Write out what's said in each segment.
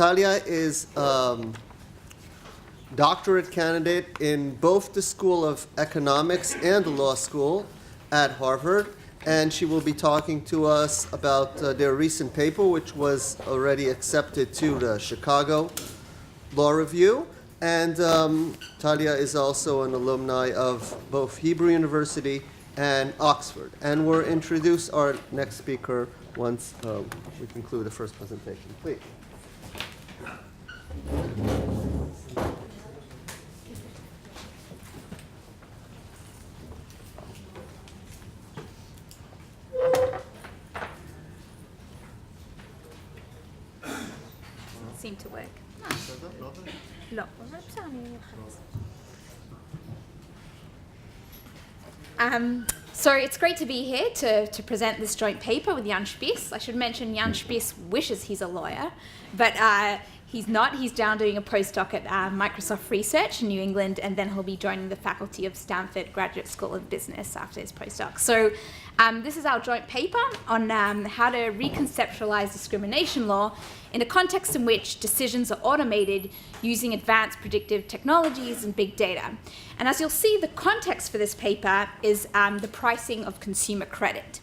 Talia is doctorate candidate in both the School of Economics and the Law School at Harvard, and she will be talking to us about their recent paper, which was already accepted to the Chicago Law Review. And Talia is also an alumni of both Hebrew University and Oxford. And we'll introduce our next speaker once we conclude the first presentation. Please. Seem to work. לא. So it's great to be here to present this joint paper with Jann Spiess. I should mention Jann Spiess wishes he's a lawyer, but he's not. He's down doing a postdoc at Microsoft Research in New England, and then he'll be joining the faculty of Stanford Graduate School of Business after his postdoc. So this is our joint paper on how to reconceptualize discrimination law in a context in which decisions are automated using advanced predictive technologies and big data. And as you'll see, the context for this paper is the pricing of consumer credit.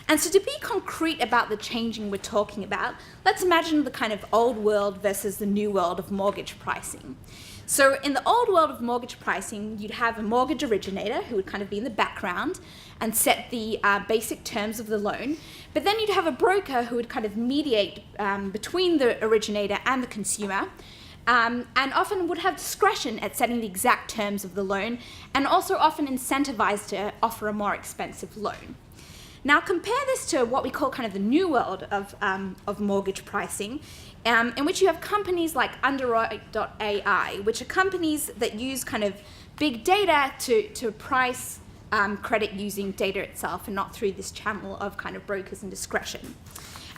And so to be concrete about the changing we're talking about, let's imagine the kind of old world versus the new world of mortgage pricing. So in the old world of mortgage pricing, you'd have a mortgage originator who would kind of be in the background and set the basic terms of the loan. But then you'd have a broker who would kind of mediate between the originator and the consumer, and often would have discretion at setting the exact terms of the loan, and also often incentivized to offer a more expensive loan. Now compare this to what we call kind of the new world of mortgage pricing, in which you have companies like Untitled.ai, which are companies that use kind of big data to price credit using data itself and not through this channel of kind of brokers and discretion.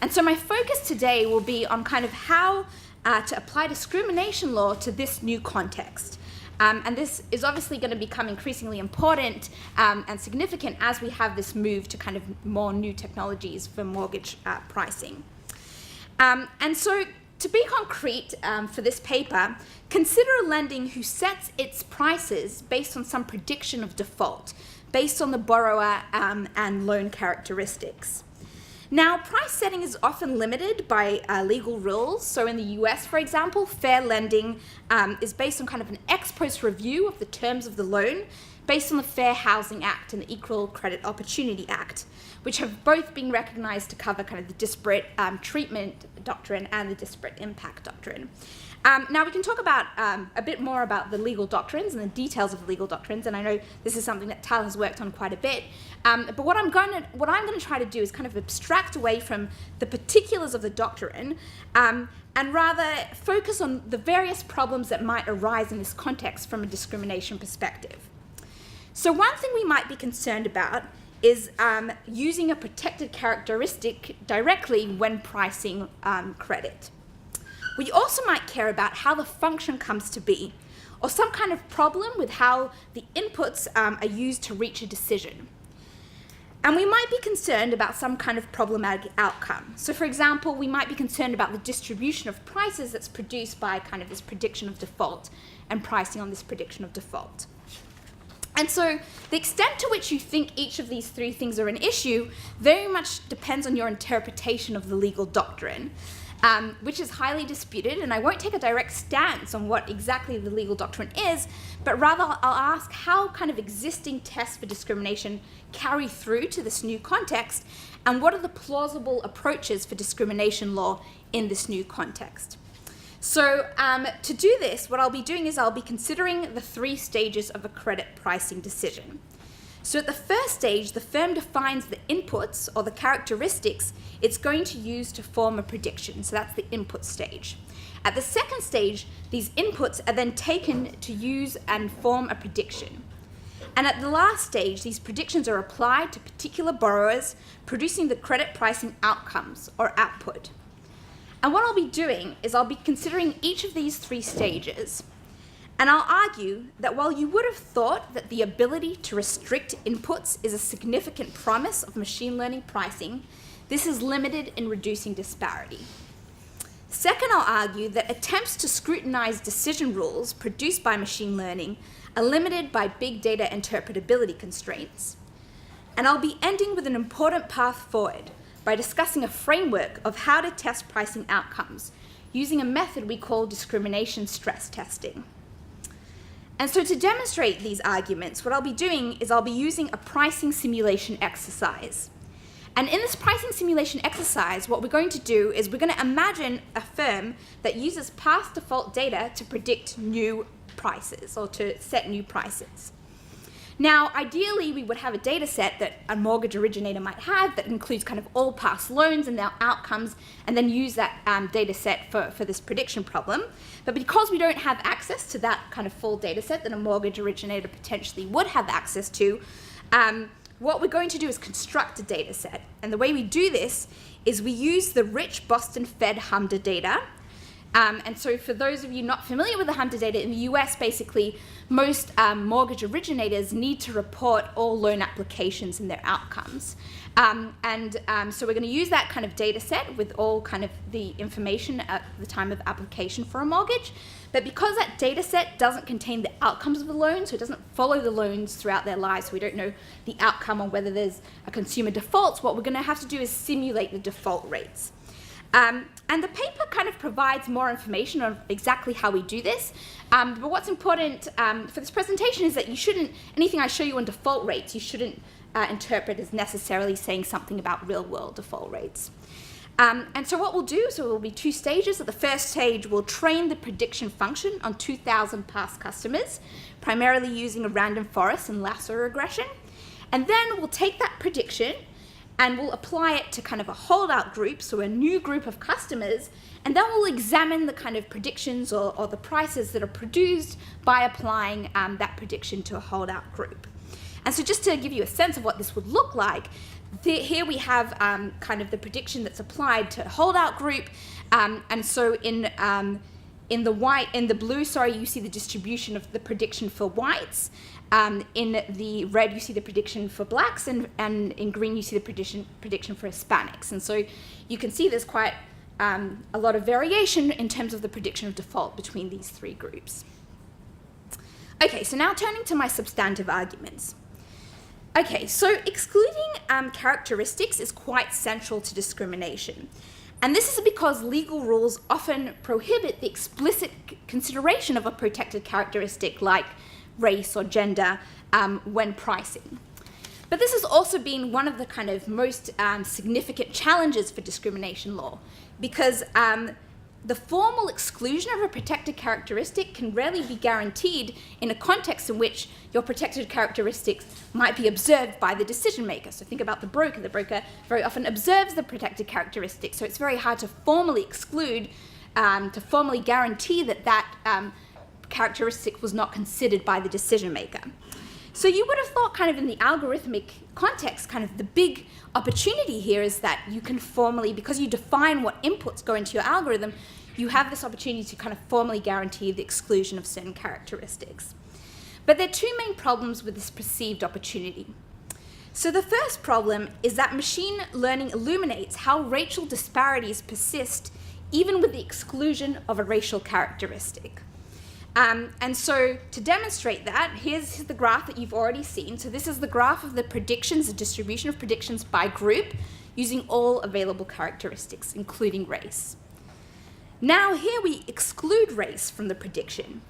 And so my focus today will be on kind of how to apply discrimination law to this new context. And this is obviously going to become increasingly important and significant as we have this move to kind of more new technologies for mortgage pricing. And so to be concrete for this paper, consider a lending who sets its prices based on some prediction of default, based on the borrower and loan characteristics. Now, price setting is often limited by legal rules. So in the US, for example, fair lending is based on kind of an ex post review of the terms of the loan based on the Fair Housing Act and the Equal Credit Opportunity Act, which have both been recognized to cover kind of the disparate treatment doctrine and the disparate impact doctrine. Now we can talk about a bit more about the legal doctrines and the details of the legal doctrines, and I know this is something that Tal has worked on quite a bit. But what I'm going to try to do is kind of abstract away from the particulars of the doctrine and rather focus on the various problems that might arise in this context from a discrimination perspective. So one thing we might be concerned about is using a protected characteristic directly when pricing credit. We also might care about how the function comes to be, or some kind of problem with how the inputs are used to reach a decision. And we might be concerned about some kind of problematic outcome. So for example, we might be concerned about the distribution of prices that's produced by kind of this prediction of default and pricing on this prediction of default. And so the extent to which you think each of these three things are an issue very much depends on your interpretation of the legal doctrine, which is highly disputed, and I won't take a direct stance on what exactly the legal doctrine is, but rather I'll ask how kind of existing tests for discrimination carry through to this new context, and what are the plausible approaches for discrimination law in this new context. So to do this, what I'll be doing is I'll be considering the three stages of a credit pricing decision. So at the first stage, the firm defines the inputs or the characteristics it's going to use to form a prediction. So that's the input stage. At the second stage, these inputs are then taken to use and form a prediction. And at the last stage, these predictions are applied to particular borrowers, producing the credit pricing outcomes or output. And what I'll be doing is I'll be considering each of these three stages. And I'll argue that while you would have thought that the ability to restrict inputs is a significant promise of machine learning pricing, this is limited in reducing disparity. Second, I'll argue that attempts to scrutinize decision rules produced by machine learning are limited by big data interpretability constraints. And I'll be ending with an important path forward by discussing a framework of how to test pricing outcomes using a method we call discrimination stress testing. And so to demonstrate these arguments, what I'll be doing is I'll be using a pricing simulation exercise. And in this pricing simulation exercise, what we're going to do is we're going to imagine a firm that uses past default data to predict new prices or to set new prices. Now, ideally, we would have a data set that a mortgage originator might have that includes kind of all past loans and their outcomes, and then use that data set for this prediction problem. But because we don't have access to that kind of full data set that a mortgage originator potentially would have access to, what we're going to do is construct a data set. And the way we do this is we use the rich Boston Fed HMDA data. And so for those of you not familiar with the HMDA data, in the US, basically, most mortgage originators need to report all loan applications and their outcomes. So we're going to use that kind of data set with all kind of the information at the time of application for a mortgage. But because that data set doesn't contain the outcomes of the loan, so it doesn't follow the loans throughout their lives, so we don't know the outcome or whether there's a consumer default, what we're going to have to do is simulate the default rates. And the paper kind of provides more information on exactly how we do this. But what's important for this presentation is that you shouldn't, anything I show you on default rates, you shouldn't interpret as necessarily saying something about real world default rates. And so what we'll do, so there will be two stages. At the first stage, we'll train the prediction function on 2,000 past customers, primarily using a random forest and lasso regression. And then we'll take that prediction and we'll apply it to kind of a holdout group, so a new group of customers, and then we'll examine the kind of predictions or the prices that are produced by applying that prediction to a holdout group. And so just to give you a sense of what this would look like, here we have kind of the prediction that's applied to a holdout group, and so in the blue, you see the distribution of the prediction for whites. In the red, you see the prediction for blacks, and in green, you see the prediction for Hispanics. And so you can see there's quite a lot of variation in terms of the prediction of default between these three groups. Okay, so now turning to my substantive arguments. Okay, so excluding characteristics is quite central to discrimination. And this is because legal rules often prohibit the explicit consideration of a protected characteristic like race or gender when pricing. But this has also been one of the kind of most significant challenges for discrimination law, because the formal exclusion of a protected characteristic can rarely be guaranteed in a context in which your protected characteristics might be observed by the decision maker. So think about the broker. The broker very often observes the protected characteristic, so it's very hard to formally exclude, to formally guarantee that characteristic was not considered by the decision maker. So you would have thought kind of in the algorithmic context, kind of the big opportunity here is that you can formally, because you define what inputs go into your algorithm, you have this opportunity to kind of formally guarantee the exclusion of certain characteristics. But there are two main problems with this perceived opportunity. So the first problem is that machine learning illuminates how racial disparities persist even with the exclusion of a racial characteristic. And so to demonstrate that, here's the graph that you've already seen. So this is the graph of the predictions, the distribution of predictions by group using all available characteristics, including race. Now here we exclude race from the prediction.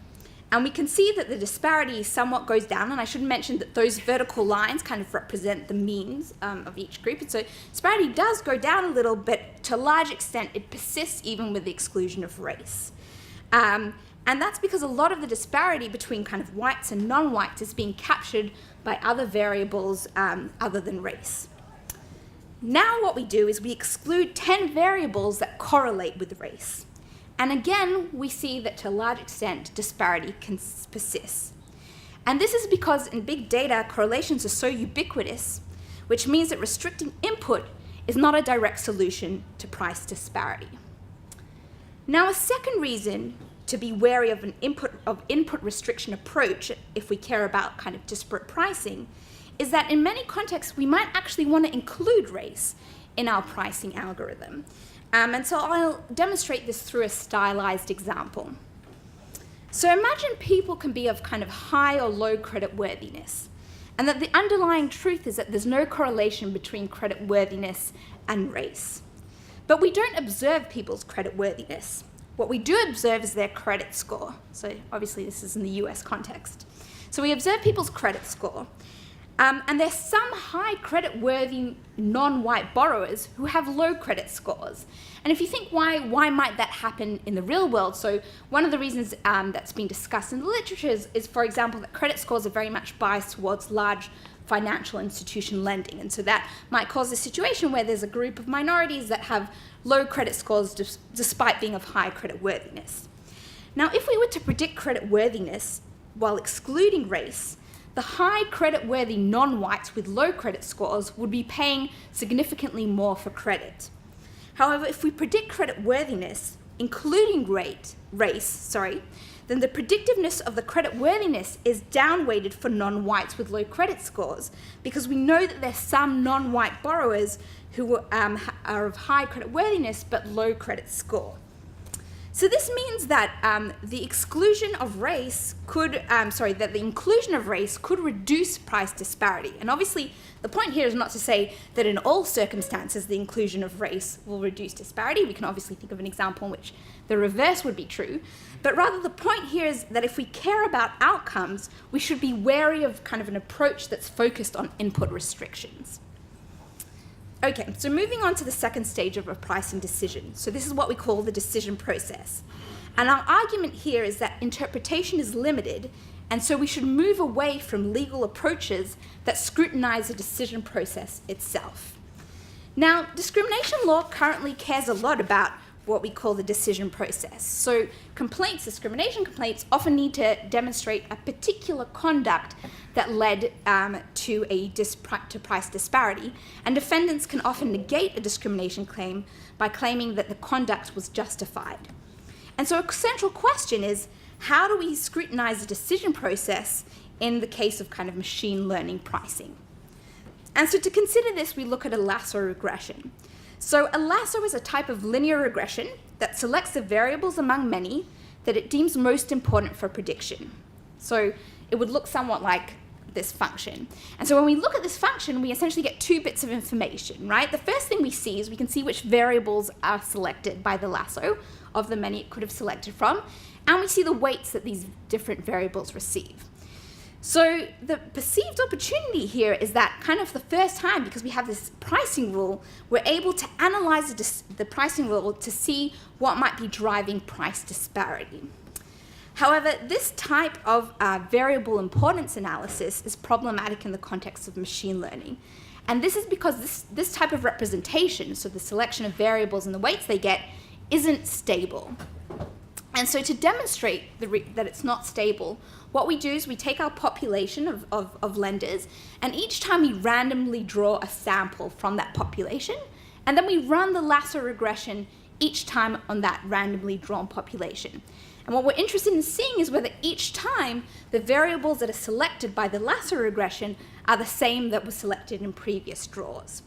And we can see that the disparity somewhat goes down, and I should mention that those vertical lines kind of represent the means of each group. And so disparity does go down a little, but to a large extent it persists even with the exclusion of race. And that's because a lot of the disparity between kind of whites and non-whites is being captured by other variables other than race. Now what we do is we exclude 10 variables that correlate with race. And again, we see that to a large extent, disparity can persist. And this is because in big data, correlations are so ubiquitous, which means that restricting input is not a direct solution to price disparity. Now, a second reason to be wary of an input restriction approach, if we care about kind of disparate pricing, is that in many contexts we might actually want to include race in our pricing algorithm. And so I'll demonstrate this through a stylized example. So imagine people can be of kind of high or low credit worthiness, and that the underlying truth is that there's no correlation between credit worthiness and race. But we don't observe people's credit worthiness. What we do observe is their credit score. So obviously this is in the US context. So we observe people's credit score. And there's some high credit-worthy non-white borrowers who have low credit scores. And if you think why might that happen in the real world? So one of the reasons that's been discussed in the literature is, for example, that credit scores are very much biased towards large financial institution lending. And so that might cause a situation where there's a group of minorities that have low credit scores despite being of high credit worthiness. Now, if we were to predict credit worthiness while excluding race, the high credit-worthy non-whites with low credit scores would be paying significantly more for credit. However, if we predict credit worthiness, including race, then the predictiveness of the credit worthiness is downweighted for non-whites with low credit scores, because we know that there's some non-white borrowers who are of high credit worthiness but low credit score. So this means that the inclusion of race could reduce price disparity. And obviously, the point here is not to say that in all circumstances the inclusion of race will reduce disparity. We can obviously think of an example in which the reverse would be true. But rather, the point here is that if we care about outcomes, we should be wary of kind of an approach that's focused on input restrictions. Okay, so moving on to the second stage of a pricing decision. So this is what we call the decision process. And our argument here is that interpretation is limited, and so we should move away from legal approaches that scrutinize the decision process itself. Now, discrimination law currently cares a lot about what we call the decision process. So discrimination complaints often need to demonstrate a particular conduct that led to price disparity, and defendants can often negate a discrimination claim by claiming that the conduct was justified. And so a central question is, how do we scrutinize the decision process in the case of kind of machine learning pricing? And so to consider this, we look at a lasso regression. So a lasso is a type of linear regression that selects the variables among many that it deems most important for prediction. So it would look somewhat like this function. And so when we look at this function, we essentially get two bits of information, right? The first thing we see is we can see which variables are selected by the lasso of the many it could have selected from, and we see the weights that these different variables receive. So the perceived opportunity here is that kind of the first time, because we have this pricing rule, we're able to analyze the pricing rule to see what might be driving price disparity. However, this type of variable importance analysis is problematic in the context of machine learning. And this is because this type of representation, so the selection of variables and the weights they get, isn't stable. And so to demonstrate that it's not stable, what we do is we take our population of lenders, and each time we randomly draw a sample from that population, and then we run the lasso regression each time on that randomly drawn population. And what we're interested in seeing is whether each time the variables that are selected by the lasso regression are the same that were selected in previous draws.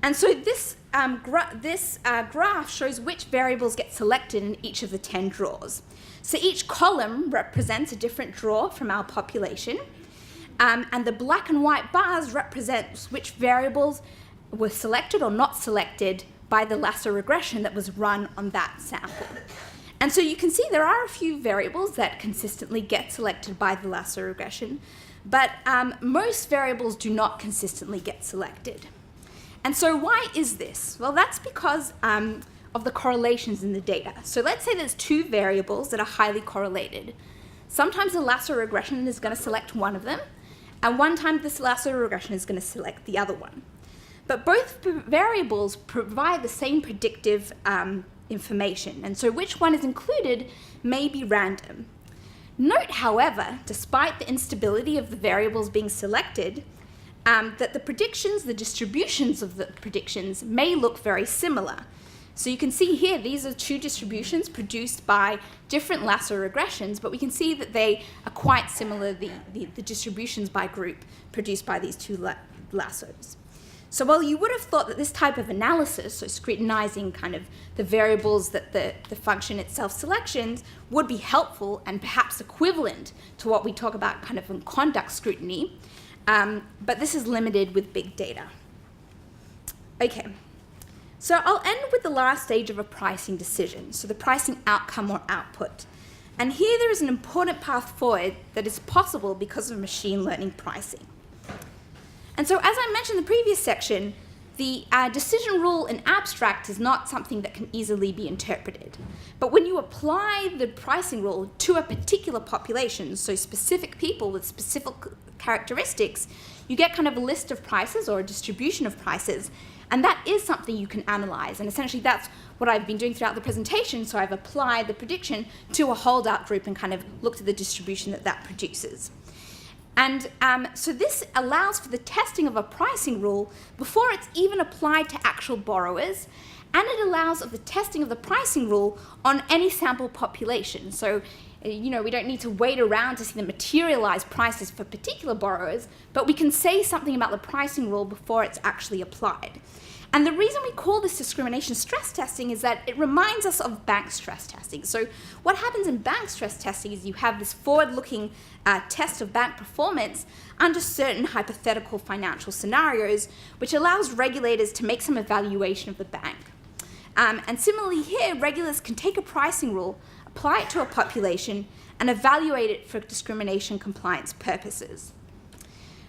And so this graph shows which variables get selected in each of the 10 draws. So each column represents a different draw from our population, and the black and white bars represent which variables were selected or not selected by the lasso regression that was run on that sample. And so you can see there are a few variables that consistently get selected by the lasso regression, but most variables do not consistently get selected. And so why is this? Well, that's because of the correlations in the data. So let's say there's two variables that are highly correlated. Sometimes the lasso regression is going to select one of them, and one time this lasso regression is going to select the other one. But both variables provide the same predictive information, and so which one is included may be random. Note, however, despite the instability of the variables being selected, that the distributions of the predictions may look very similar. So you can see here, these are two distributions produced by different lasso regressions, but we can see that they are quite similar, the distributions by group produced by these two lassos. So while you would have thought that this type of analysis, so scrutinizing kind of the variables that the function itself selections, would be helpful and perhaps equivalent to what we talk about kind of in conduct scrutiny, but this is limited with big data. Okay, so I'll end with the last stage of a pricing decision, so the pricing outcome or output. And here there is an important path forward that is possible because of machine learning pricing. And so, as I mentioned in the previous section, the decision rule in abstract is not something that can easily be interpreted. But when you apply the pricing rule to a particular population, so specific people with specific characteristics, you get kind of a list of prices or a distribution of prices, and that is something you can analyze. And essentially that's what I've been doing throughout the presentation, so I've applied the prediction to a holdout group and kind of looked at the distribution that that produces. And so this allows for the testing of a pricing rule before it's even applied to actual borrowers, and it allows of the testing of the pricing rule on any sample population. So, we don't need to wait around to see the materialized prices for particular borrowers, but we can say something about the pricing rule before it's actually applied. And the reason we call this discrimination stress testing is that it reminds us of bank stress testing. So what happens in bank stress testing is you have this forward-looking test of bank performance under certain hypothetical financial scenarios, which allows regulators to make some evaluation of the bank. And similarly here, regulators can take a pricing rule, apply it to a population, and evaluate it for discrimination compliance purposes.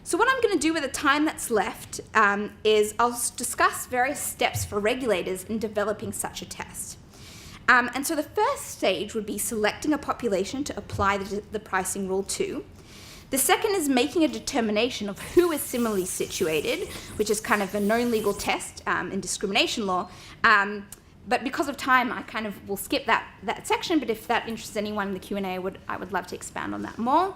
So what I'm going to do with the time that's left is I'll discuss various steps for regulators in developing such a test. And so the first stage would be selecting a population to apply the pricing rule to. The second is making a determination of who is similarly situated, which is kind of a known legal test in discrimination law. But because of time, I kind of will skip that section, but if that interests anyone in the Q&A, I would love to expand on that more.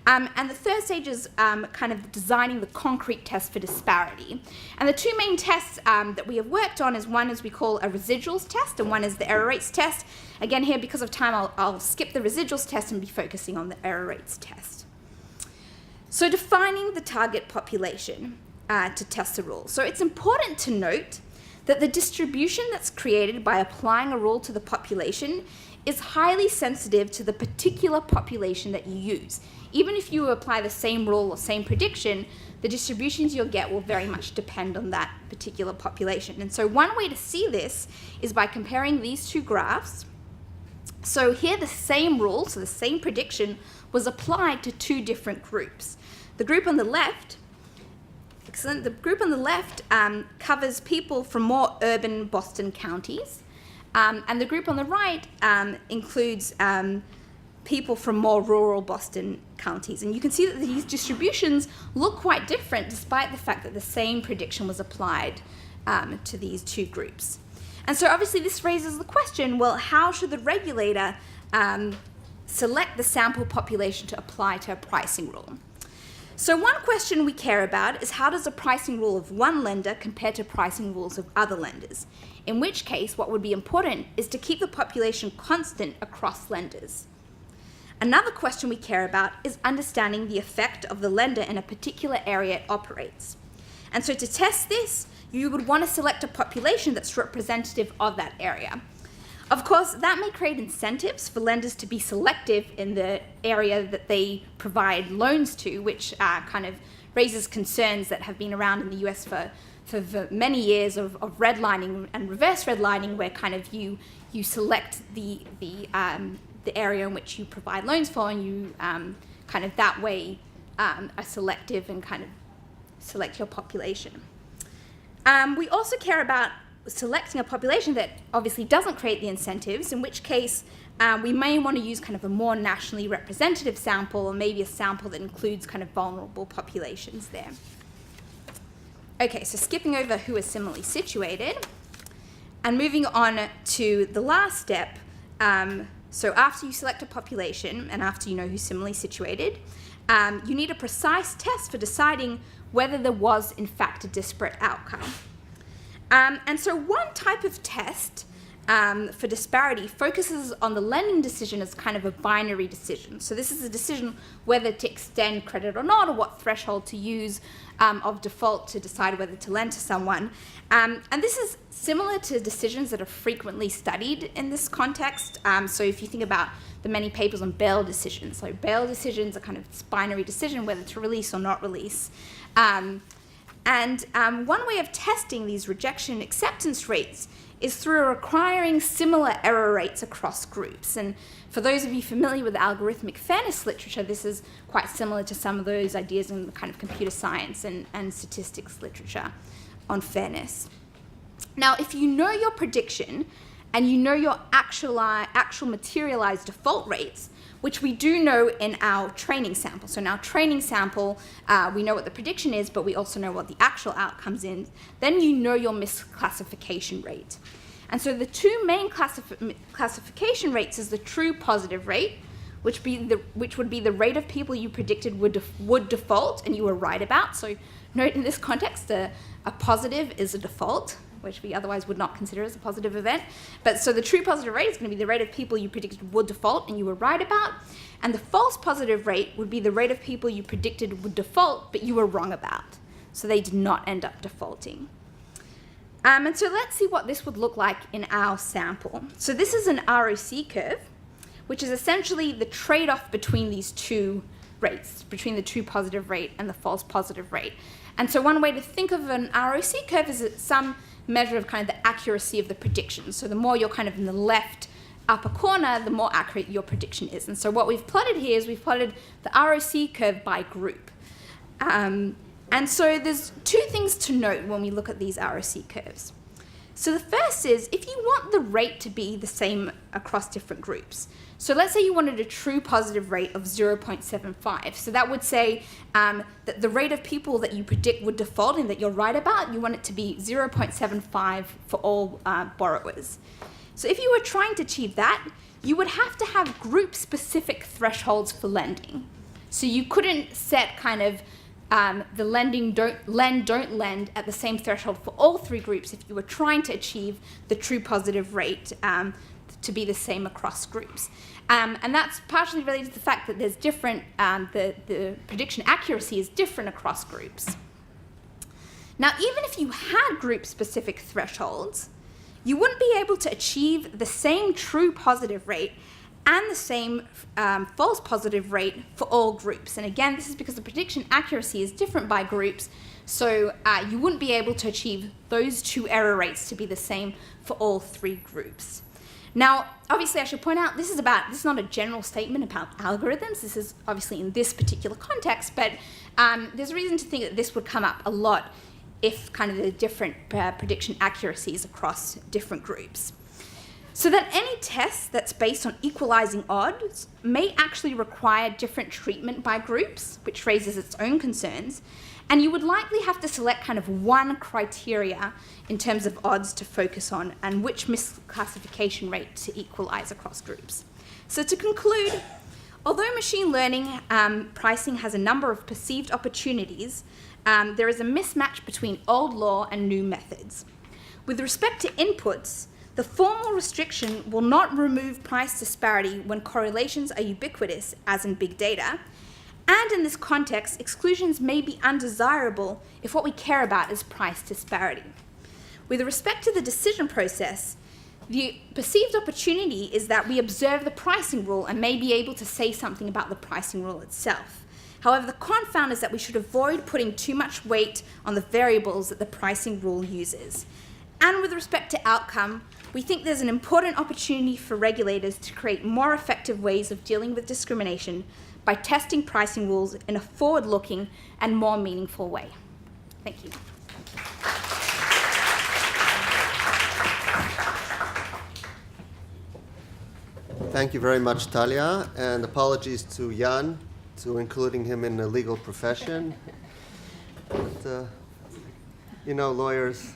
And the third stage is kind of designing the concrete test for disparity. And the two main tests that we have worked on is one is we call a residuals test, and one is the error rates test. Again, here, because of time, I'll skip the residuals test and be focusing on the error rates test. So defining the target population to test the rule. So it's important to note that the distribution that's created by applying a rule to the population is highly sensitive to the particular population that you use. Even if you apply the same rule or same prediction, the distributions you'll get will very much depend on that particular population. And so one way to see this is by comparing these two graphs. So here the same rule, so the same prediction, was applied to two different groups. The group on the left, excellent, the group on the left covers people from more urban Boston counties, and the group on the right includes people from more rural Boston counties. And you can see that these distributions look quite different despite the fact that the same prediction was applied to these two groups. And so obviously this raises the question, well, how should the regulator select the sample population to apply to a pricing rule? So one question we care about is how does a pricing rule of one lender compare to pricing rules of other lenders? In which case, what would be important is to keep the population constant across lenders. Another question we care about is understanding the effect of the lender in a particular area it operates. And so to test this, you would want to select a population that's representative of that area. Of course, that may create incentives for lenders to be selective in the area that they provide loans to, which kind of raises concerns that have been around in the US for many years of redlining and reverse redlining, where kind of you select the area in which you provide loans for, and you kind of that way are selective and kind of select your population. We also care about selecting a population that obviously doesn't create the incentives, in which case we may want to use kind of a more nationally representative sample, or maybe a sample that includes kind of vulnerable populations there. Okay, so skipping over who is similarly situated and moving on to the last step. So after you select a population and after you know who's similarly situated, you need a precise test for deciding whether there was in fact a disparate outcome. And so one type of test for disparity focuses on the lending decision as kind of a binary decision. So this is a decision whether to extend credit or not, or what threshold to use of default to decide whether to lend to someone. And this is similar to decisions that are frequently studied in this context. So if you think about the many papers on bail decisions, so bail decisions are kind of this binary decision whether to release or not release. One way of testing these rejection acceptance rates is through requiring similar error rates across groups. And for those of you familiar with algorithmic fairness literature, this is quite similar to some of those ideas in the kind of computer science and statistics literature on fairness. Now, if you know your prediction and you know your actual materialized default rates, which we do know in our training sample. So in our training sample, we know what the prediction is, but we also know what the actual outcomes is. Then you know your misclassification rate. And so the two main classification rates is the true positive rate, which would be the rate of people you predicted would default and you were right about. So note in this context, a positive is a default, which we otherwise would not consider as a positive event. But so the true positive rate is going to be the rate of people you predicted would default and you were right about. And the false positive rate would be the rate of people you predicted would default, but you were wrong about. So they did not end up defaulting. And so let's see what this would look like in our sample. So this is an ROC curve, which is essentially the trade-off between these two rates, between the true positive rate and the false positive rate. And so one way to think of an ROC curve is some measure of kind of the accuracy of the prediction. So the more you're kind of in the left upper corner, the more accurate your prediction is. And so what we've plotted here is we've plotted the ROC curve by group. And so there's two things to note when we look at these ROC curves. So the first is if you want the rate to be the same across different groups. So let's say you wanted a true positive rate of 0.75. So that would say that the rate of people that you predict would default and that you're right about, you want it to be 0.75 for all borrowers. So if you were trying to achieve that, you would have to have group-specific thresholds for lending. So you couldn't set kind of the don't lend at the same threshold for all three groups if you were trying to achieve the true positive rate to be the same across groups. And that's partially related to the fact that there's different, the prediction accuracy is different across groups. Now, even if you had group-specific thresholds, you wouldn't be able to achieve the same true positive rate and the same false positive rate for all groups. And again, this is because the prediction accuracy is different by groups, so you wouldn't be able to achieve those two error rates to be the same for all three groups. Now, obviously, I should point out, this is not a general statement about algorithms. This is obviously in this particular context, but there's a reason to think that this would come up a lot if kind of the different prediction accuracies across different groups. So that any test that's based on equalizing odds may actually require different treatment by groups, which raises its own concerns, and you would likely have to select kind of one criteria in terms of odds to focus on and which misclassification rate to equalize across groups. So to conclude, although machine learning pricing has a number of perceived opportunities, there is a mismatch between old law and new methods. With respect to inputs, the formal restriction will not remove price disparity when correlations are ubiquitous, as in big data. And in this context, exclusions may be undesirable if what we care about is price disparity. With respect to the decision process, the perceived opportunity is that we observe the pricing rule and may be able to say something about the pricing rule itself. However, the confound is that we should avoid putting too much weight on the variables that the pricing rule uses. And with respect to outcome, we think there's an important opportunity for regulators to create more effective ways of dealing with discrimination by testing pricing rules in a forward-looking and more meaningful way. Thank you. Thank you very much, Talia, and apologies to Jann to including him in the legal profession. But, lawyers,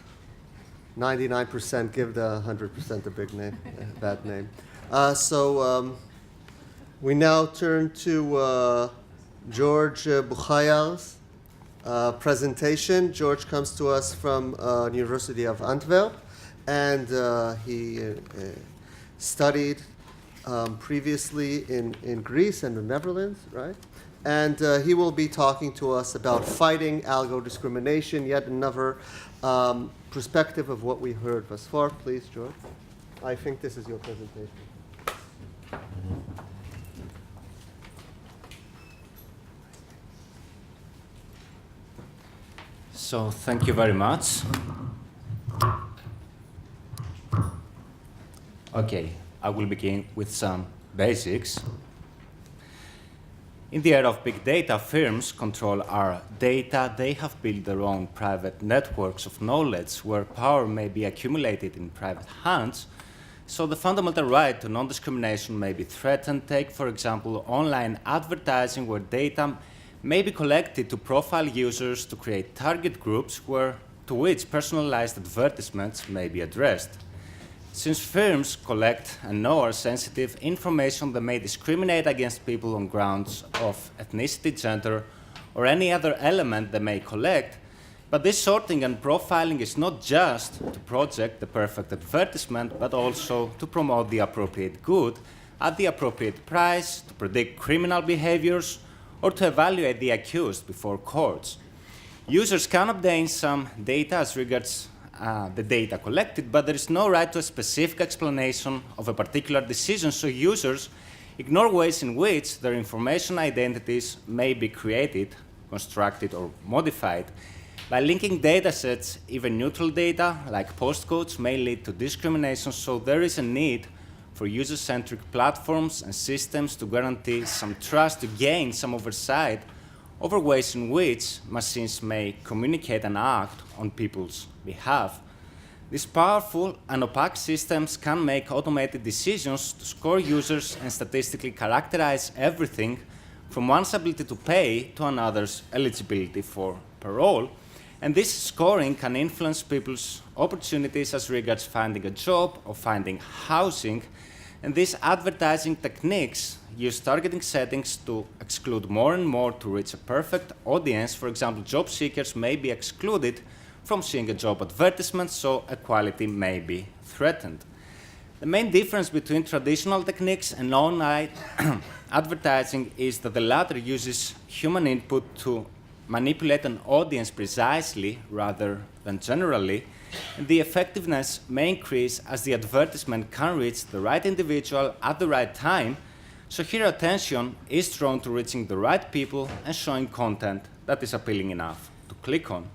99% give the 100% a bad name. We now turn to George Bouchagiar's presentation. George comes to us from the University of Antwerp, and he studied previously in Greece and the Netherlands, right? And he will be talking to us about fighting algo-discrimination, yet another perspective of what we heard thus far. Please, George. I think this is your presentation. So thank you very much. Okay, I will begin with some basics. In the era of big data, firms control our data. They have built their own private networks of knowledge where power may be accumulated in private hands. So the fundamental right to non-discrimination may be threatened. Take, for example, online advertising where data may be collected to profile users to create target groups to which personalized advertisements may be addressed. Since firms collect and know our sensitive information, they may discriminate against people on grounds of ethnicity, gender, or any other element they may collect. But this sorting and profiling is not just to project the perfect advertisement, but also to promote the appropriate good at the appropriate price, to predict criminal behaviors, or to evaluate the accused before courts. Users can obtain some data as regards the data collected, but there is no right to a specific explanation of a particular decision, so users ignore ways in which their information identities may be created, constructed, or modified. By linking datasets, even neutral data, like postcodes, may lead to discrimination, so there is a need for user-centric platforms and systems to guarantee some trust, to gain some oversight over ways in which machines may communicate and act on people's behalf. These powerful and opaque systems can make automated decisions to score users and statistically characterize everything from one's ability to pay to another's eligibility for parole. And this scoring can influence people's opportunities as regards finding a job or finding housing. And these advertising techniques use targeting settings to exclude more and more to reach a perfect audience. For example, job seekers may be excluded from seeing a job advertisement, so equality may be threatened. The main difference between traditional techniques and online advertising is that the latter uses human input to manipulate an audience precisely rather than generally, and the effectiveness may increase as the advertisement can reach the right individual at the right time, so here attention is drawn to reaching the right people and showing content that is appealing enough to click on.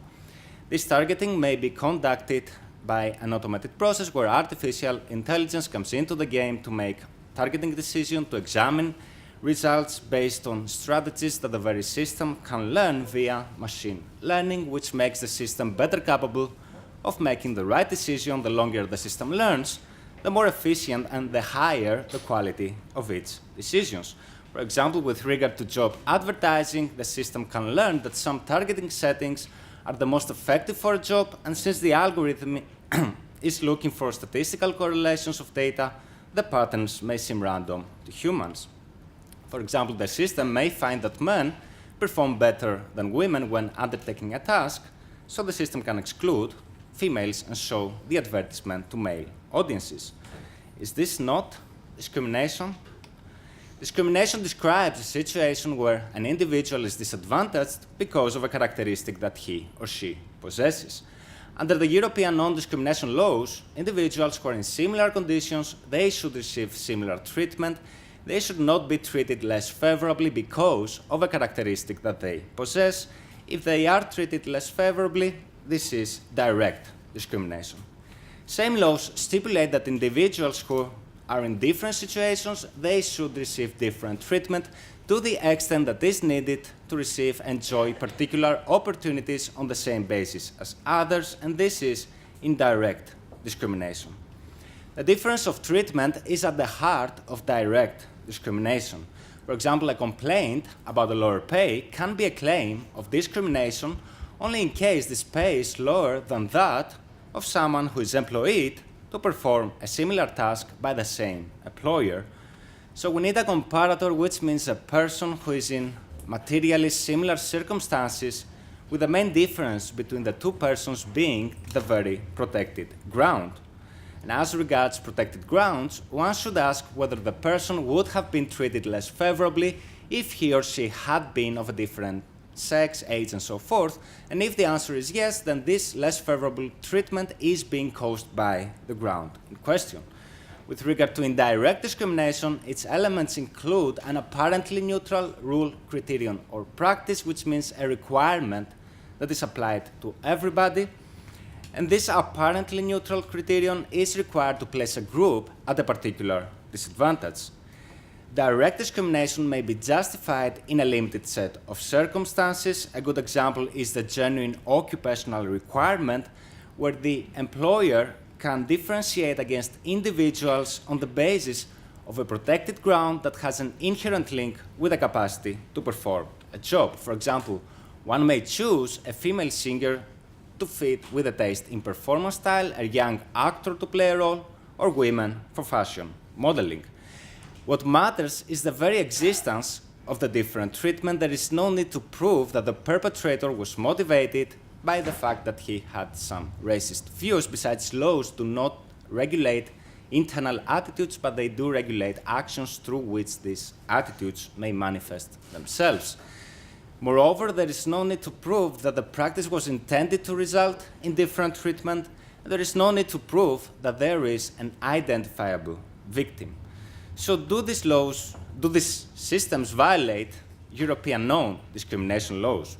This targeting may be conducted by an automated process where artificial intelligence comes into the game to make targeting decisions, to examine results based on strategies that the very system can learn via machine learning, which makes the system better capable of making the right decision. The longer the system learns, the more efficient and the higher the quality of its decisions. For example, with regard to job advertising, the system can learn that some targeting settings are the most effective for a job, and since the algorithm is looking for statistical correlations of data, the patterns may seem random to humans. For example, the system may find that men perform better than women when undertaking a task, so the system can exclude females and show the advertisement to male audiences. Is this not discrimination? Discrimination describes a situation where an individual is disadvantaged because of a characteristic that he or she possesses. Under the European non-discrimination laws, individuals who are in similar conditions, they should receive similar treatment. They should not be treated less favorably because of a characteristic that they possess. If they are treated less favorably, this is direct discrimination. Same laws stipulate that individuals who are in different situations, they should receive different treatment to the extent that is needed to enjoy particular opportunities on the same basis as others, and this is indirect discrimination. The difference of treatment is at the heart of direct discrimination. For example, a complaint about a lower pay can be a claim of discrimination only in case this pay is lower than that of someone who is employed to perform a similar task by the same employer. So we need a comparator, which means a person who is in materially similar circumstances, with the main difference between the two persons being the very protected ground. And as regards protected grounds, one should ask whether the person would have been treated less favorably if he or she had been of a different sex, age, and so forth. And if the answer is yes, then this less favorable treatment is being caused by the ground in question. With regard to indirect discrimination, its elements include an apparently neutral rule, criterion, or practice, which means a requirement that is applied to everybody. And this apparently neutral criterion is required to place a group at a particular disadvantage. Direct discrimination may be justified in a limited set of circumstances. A good example is the genuine occupational requirement, where the employer can differentiate against individuals on the basis of a protected ground that has an inherent link with a capacity to perform a job. For example, one may choose a female singer to fit with a taste in performance style, a young actor to play a role, or women for fashion modeling. What matters is the very existence of the different treatment. There is no need to prove that the perpetrator was motivated by the fact that he had some racist views. Besides, laws do not regulate internal attitudes, but they do regulate actions through which these attitudes may manifest themselves. Moreover, there is no need to prove that the practice was intended to result in different treatment. There is no need to prove that there is an identifiable victim. So do these systems violate European known discrimination laws?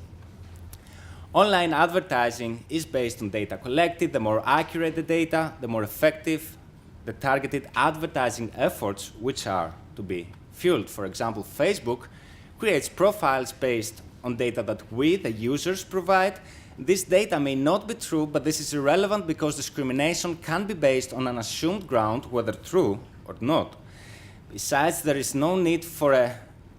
Online advertising is based on data collected. The more accurate the data, the more effective the targeted advertising efforts which are to be fueled. For example, Facebook creates profiles based on data that we, the users, provide. This data may not be true, but this is irrelevant because discrimination can be based on an assumed ground, whether true or not. Besides, there is no need for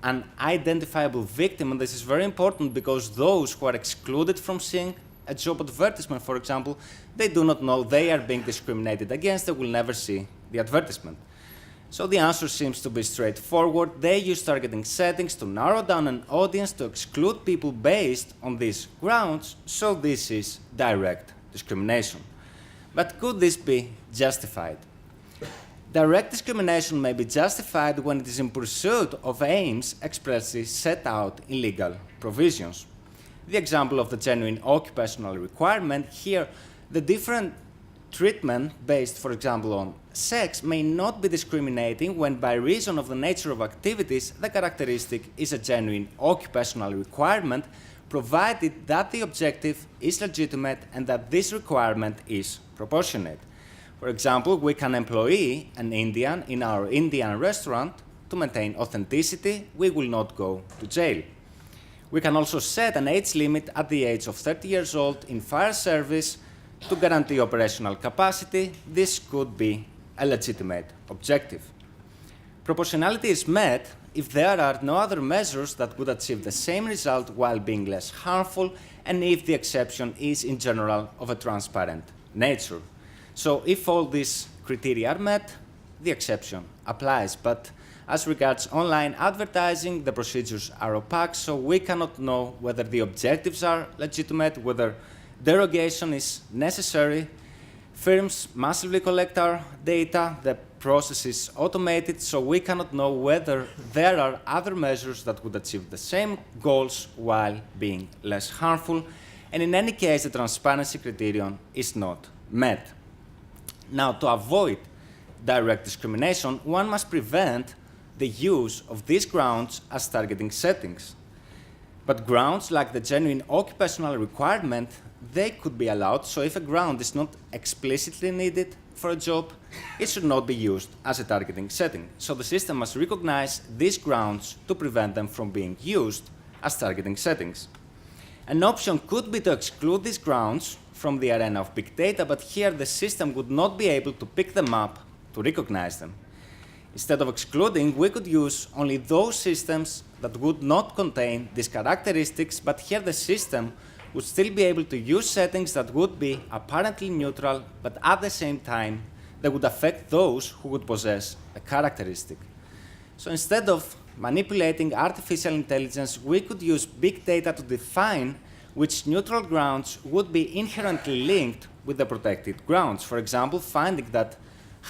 an identifiable victim, and this is very important because those who are excluded from seeing a job advertisement, for example, they do not know they are being discriminated against. They will never see the advertisement. So the answer seems to be straightforward. They use targeting settings to narrow down an audience to exclude people based on these grounds, so this is direct discrimination. But could this be justified? Direct discrimination may be justified when it is in pursuit of aims expressly set out in legal provisions. The example of the genuine occupational requirement here, the different treatment based, for example, on sex may not be discriminating when, by reason of the nature of activities, the characteristic is a genuine occupational requirement, provided that the objective is legitimate and that this requirement is proportionate. For example, we can employ an Indian in our Indian restaurant to maintain authenticity. We will not go to jail. We can also set an age limit at the age of 30 years old in fire service to guarantee operational capacity. This could be a legitimate objective. Proportionality is met if there are no other measures that would achieve the same result while being less harmful, and if the exception is in general of a transparent nature. So if all these criteria are met, the exception applies. But as regards online advertising, the procedures are opaque, so we cannot know whether the objectives are legitimate, whether derogation is necessary. Firms massively collect our data, the process is automated, so we cannot know whether there are other measures that would achieve the same goals while being less harmful. And in any case, the transparency criterion is not met. Now, to avoid direct discrimination, one must prevent the use of these grounds as targeting settings. But grounds like the genuine occupational requirement, they could be allowed, so if a ground is not explicitly needed for a job, it should not be used as a targeting setting. So the system must recognize these grounds to prevent them from being used as targeting settings. An option could be to exclude these grounds from the arena of big data, but here the system would not be able to pick them up to recognize them. Instead of excluding, we could use only those systems that would not contain these characteristics, but here the system would still be able to use settings that would be apparently neutral, but at the same time, they would affect those who would possess a characteristic. So instead of manipulating artificial intelligence, we could use big data to define which neutral grounds would be inherently linked with the protected grounds. For example, finding that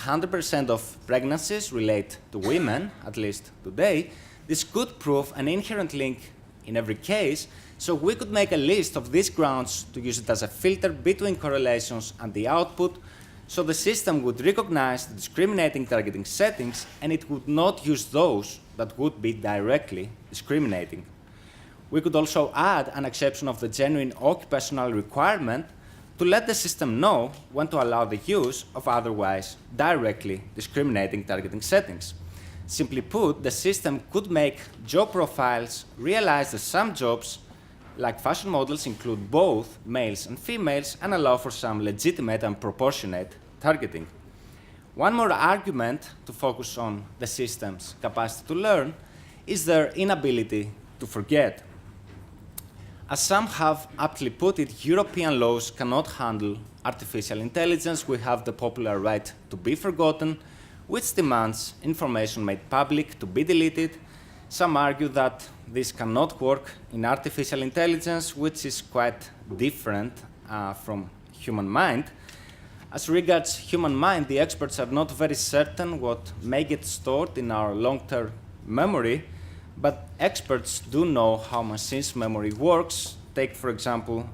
100% of pregnancies relate to women, at least today, this could prove an inherent link in every case, so we could make a list of these grounds to use it as a filter between correlations and the output, so the system would recognize the discriminating targeting settings and it would not use those that would be directly discriminating. We could also add an exception of the genuine occupational requirement to let the system know when to allow the use of otherwise directly discriminating targeting settings. Simply put, the system could make job profiles realize that some jobs, like fashion models, include both males and females and allow for some legitimate and proportionate targeting. One more argument to focus on the system's capacity to learn is their inability to forget. As some have aptly put it, European laws cannot handle artificial intelligence. We have the popular right to be forgotten, which demands information made public to be deleted. Some argue that this cannot work in artificial intelligence, which is quite different from human mind. As regards human mind, the experts are not very certain what may get stored in our long-term memory, but experts do know how machines' memory works. Take, for example,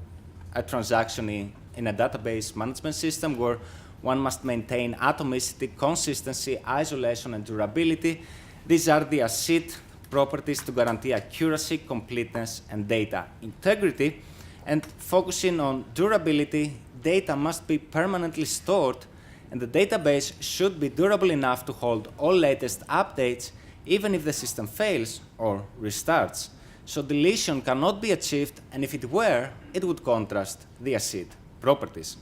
a transaction in a database management system where one must maintain atomicity, consistency, isolation, and durability. These are the ACID properties to guarantee accuracy, completeness, and data integrity. And focusing on durability, data must be permanently stored, and the database should be durable enough to hold all latest updates, even if the system fails or restarts. So deletion cannot be achieved, and if it were, it would contrast the ACID properties.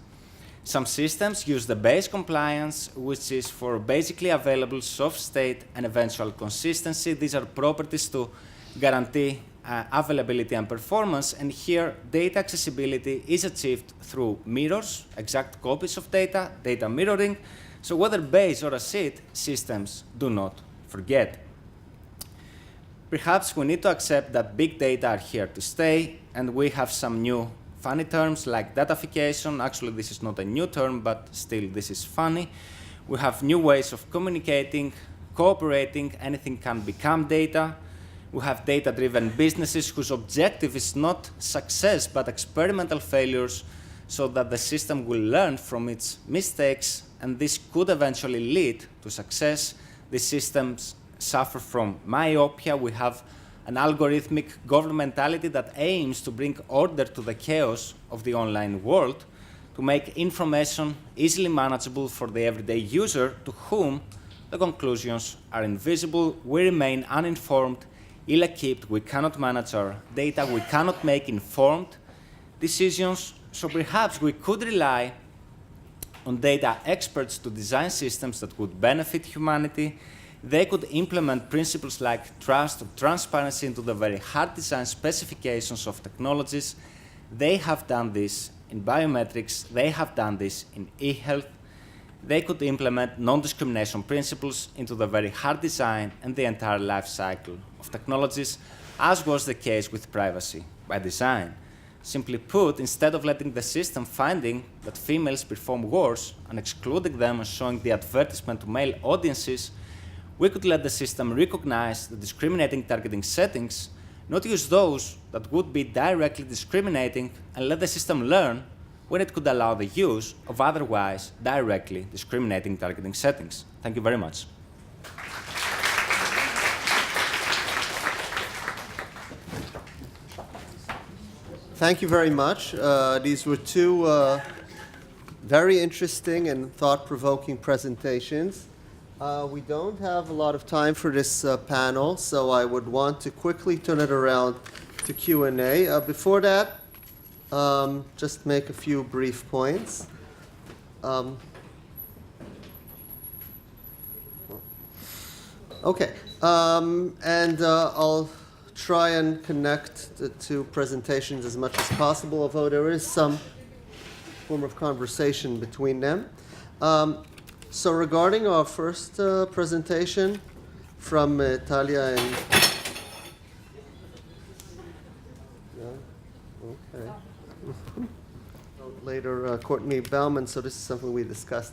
Some systems use the base compliance, which is for basically available soft state and eventual consistency. These are properties to guarantee availability and performance, and here data accessibility is achieved through mirrors, exact copies of data, data mirroring. So whether base or ACID, systems do not forget. Perhaps we need to accept that big data are here to stay, and we have some new funny terms like datafication. Actually, this is not a new term, but still this is funny. We have new ways of communicating, cooperating, anything can become data. We have data-driven businesses whose objective is not success, but experimental failures, so that the system will learn from its mistakes, and this could eventually lead to success. These systems suffer from myopia. We have an algorithmic governmentality that aims to bring order to the chaos of the online world, to make information easily manageable for the everyday user to whom the conclusions are invisible. We remain uninformed, ill-equipped, we cannot manage our data, we cannot make informed decisions, so perhaps we could rely on data experts to design systems that would benefit humanity. They could implement principles like trust or transparency into the very hard design specifications of technologies. They have done this in biometrics, they have done this in e-health. They could implement non-discrimination principles into the very hard design and the entire life cycle of technologies, as was the case with privacy by design. Simply put, instead of letting the system finding that females perform worse and excluding them and showing the advertisement to male audiences, we could let the system recognize the discriminating targeting settings, not use those that would be directly discriminating, and let the system learn when it could allow the use of otherwise directly discriminating targeting settings. Thank you very much. Thank you very much. These were two very interesting and thought-provoking presentations. We don't have a lot of time for this panel, so I would want to quickly turn it around to Q&A. Before that, just make a few brief points. Okay, and I'll try and connect the two presentations as much as possible, although there is some form of conversation between them. So regarding our first presentation from Talia and... Yeah, okay. later Courtney Bauman, so this is something we discussed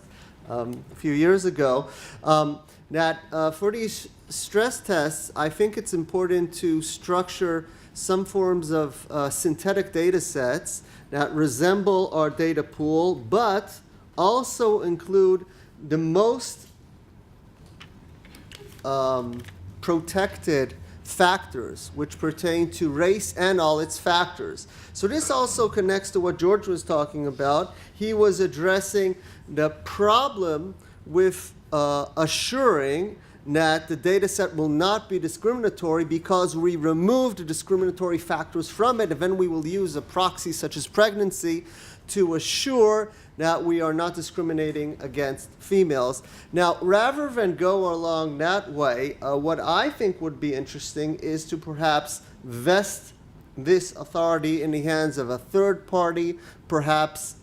a few years ago, that for these stress tests, I think it's important to structure some forms of synthetic data sets that resemble our data pool, but also include the most protected factors which pertain to race and all its factors. So this also connects to what George was talking about. He was addressing the problem with assuring that the data set will not be discriminatory because we remove the discriminatory factors from it, and then we will use a proxy such as pregnancy to assure that we are not discriminating against females. Now, rather than go along that way, what I think would be interesting is to perhaps vest this authority in the hands of a third party, perhaps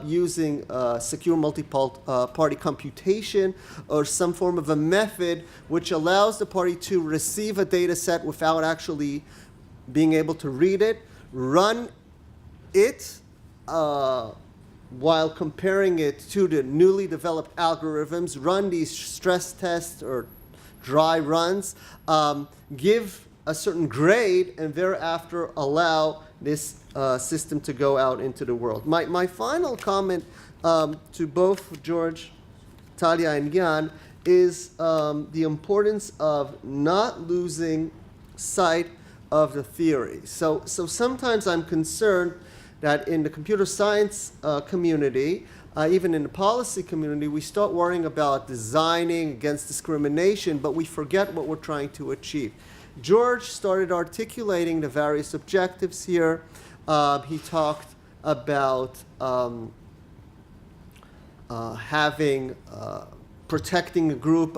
using secure multi-party computation or some form of a method which allows the party to receive a data set without actually being able to read it, run it while comparing it to the newly developed algorithms, run these stress tests or dry runs, give a certain grade, and thereafter allow this system to go out into the world. My final comment to both George, Talia, and Jann is the importance of not losing sight of the theory. So sometimes I'm concerned that in the computer science community, even in the policy community, we start worrying about designing against discrimination, but we forget what we're trying to achieve. George started articulating the various objectives here. He talked about protecting a group